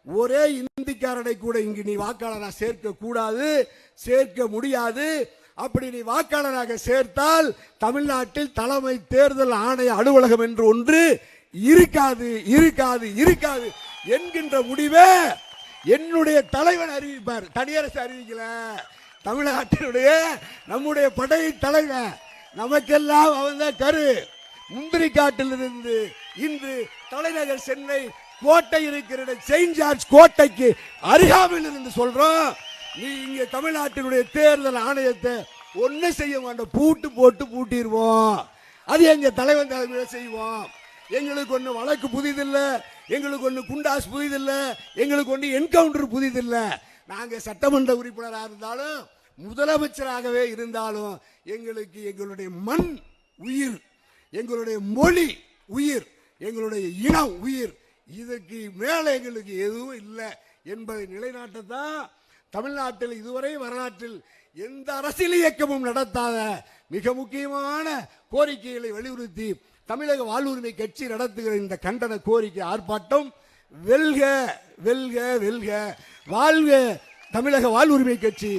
ஒரே இந்திக்காரனை கூட இங்கு நீ வாக்காளராக சேர்க்க கூடாது, சேர்க்க முடியாது. அப்படி நீ வாக்காளராக சேர்த்தால் தமிழ்நாட்டில் தலைமை தேர்தல் ஆணைய அலுவலகம் என்று ஒன்று இருக்காது இருக்காது இருக்காது என்கின்ற முடிவை என்னுடைய தலைவன் அறிவிப்பார். தனியரசு அறிவிக்கல, தமிழ்நாட்டினுடைய நம்முடைய படை தலைவர். நமக்கெல்லாம் அவன் தான் கரு. முந்திரி காட்டிலிருந்து இன்று தலைநகர் சென்னை கோட்டை இருக்கிற செயின்ட் ஜார்ஜ் கோட்டைக்கு அருகாமையில் இருந்து சொல்றோம், நீ இங்க தமிழ்நாட்டினுடைய தேர்தல் ஆணையத்தை ஒண்ணு செய்ய மாட்டோம், பூட்டு போட்டு பூட்டிடுவோம். அது எங்க தலைவன் தலைமையில செய்வோம். எங்களுக்கு ஒண்ணு வழக்கு புதிதில்லை, எங்களுக்கு ஒண்ணு குண்டாஸ் புதிதில்லை, எங்களுக்கு ஒண்ணு என்கவுண்டர் புதிதில்லை. நாங்க சட்டமன்ற உறுப்பினராக இருந்தாலும் முதலமைச்சராகவே இருந்தாலும் எங்களுக்கு எங்களுடைய மண் உயிர், எங்களுடைய மொழி உயிர், எங்களுடைய இனம் உயிர். இதற்கு மேல எங்களுக்கு எதுவும் இல்லை என்பதை நிலைநாட்டத்தான் தமிழ்நாட்டில் இதுவரை வரலாற்றில் எந்த அரசியல் இயக்கமும் நடத்தாத மிக முக்கியமான கோரிக்கைகளை வலியுறுத்தி தமிழக வாழ்வுரிமை கட்சி நடத்துகிற இந்த கண்டன கோரிக்கை ஆர்ப்பாட்டம் வெல்க வெல்க வெல்க. வாழ்க தமிழக வாழ்வுரிமை கட்சி.